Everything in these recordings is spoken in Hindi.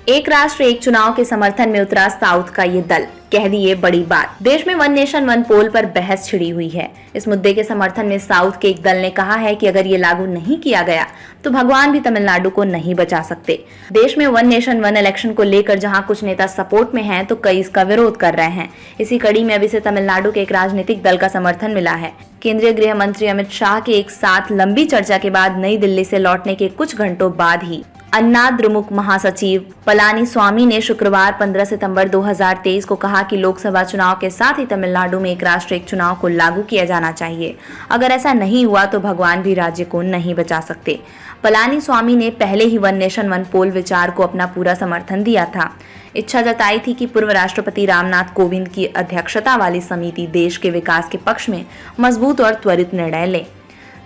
एक राष्ट्र एक चुनाव के समर्थन में उतरा साउथ का ये दल, कह दी ये बड़ी बात। देश में वन नेशन वन पोल पर बहस छिड़ी हुई है। इस मुद्दे के समर्थन में साउथ के एक दल ने कहा है कि अगर ये लागू नहीं किया गया तो भगवान भी तमिलनाडु को नहीं बचा सकते। देश में वन नेशन वन इलेक्शन को लेकर जहां कुछ नेता सपोर्ट में हैं तो कई इसका विरोध कर रहे हैं। इसी कड़ी में अभी से तमिलनाडु के एक राजनीतिक दल का समर्थन मिला है। केंद्रीय गृह मंत्री अमित शाह के एक साथ लंबी चर्चा के बाद नई दिल्ली से लौटने के कुछ घंटों बाद ही अन्ना द्रमुक महासचिव पलानी स्वामी ने शुक्रवार 15 सितंबर 2023 को कहा कि लोकसभा चुनाव के साथ ही तमिलनाडु में एक राष्ट्र एक चुनाव को लागू किया जाना चाहिए। अगर ऐसा नहीं हुआ तो भगवान भी राज्य को नहीं बचा सकते। पलानी स्वामी ने पहले ही वन नेशन वन पोल विचार को अपना पूरा समर्थन दिया था। इच्छा जताई थी कि पूर्व राष्ट्रपति रामनाथ कोविंद की अध्यक्षता वाली समिति देश के विकास के पक्ष में मजबूत और त्वरित निर्णय ले।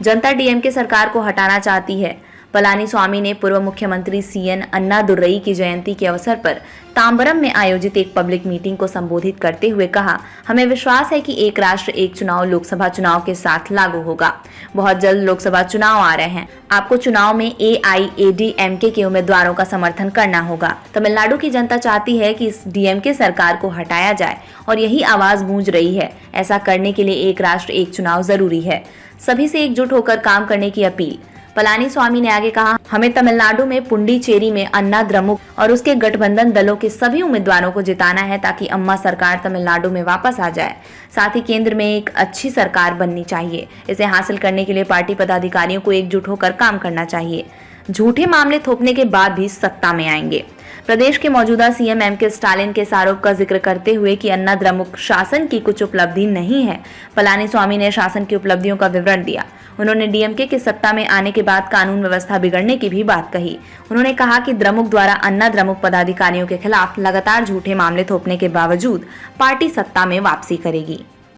जनता डीएमके सरकार को हटाना चाहती है। पलानी स्वामी ने पूर्व मुख्यमंत्री सीएन अन्नादुरई की जयंती के अवसर पर तांबरम में आयोजित एक पब्लिक मीटिंग को संबोधित करते हुए कहा, हमें विश्वास है कि एक राष्ट्र एक चुनाव लोकसभा चुनाव के साथ लागू होगा। बहुत जल्द लोकसभा चुनाव आ रहे हैं। आपको चुनाव में एआईएडीएमके के उम्मीदवारों का समर्थन करना होगा। तमिलनाडु की जनता चाहती है कि इस डीएमके सरकार को हटाया जाए और यही आवाज गूंज रही है। ऐसा करने के लिए एक राष्ट्र एक चुनाव जरूरी है। सभी से एकजुट होकर काम करने की अपील। पलानी स्वामी ने आगे कहा, हमें तमिलनाडु में पुंडीचेरी में अन्ना द्रमुक और उसके गठबंधन दलों के सभी उम्मीदवारों को जिताना है ताकि अम्मा सरकार तमिलनाडु में वापस आ जाए। साथ ही केंद्र में एक अच्छी सरकार बननी चाहिए। इसे हासिल करने के लिए पार्टी पदाधिकारियों को एकजुट होकर काम करना चाहिए। झूठे मामले थोपने के बाद भी सत्ता में आएंगे। प्रदेश के मौजूदा सीएम एम के स्टालिन के इस आरोप का जिक्र करते हुए कि अन्ना द्रमुक शासन की कुछ उपलब्धि नहीं है, पलानी स्वामी ने शासन की उपलब्धियों का विवरण दिया। उन्होंने डीएमके के सत्ता में आने के बाद कानून व्यवस्था बिगड़ने की भी बात कही। उन्होंने कहा कि द्रमुक द्वारा अन्ना द्रमुक पदाधिकारियों के खिलाफ लगातार झूठे मामले थोपने के बावजूद पार्टी सत्ता में वापसी करेगी।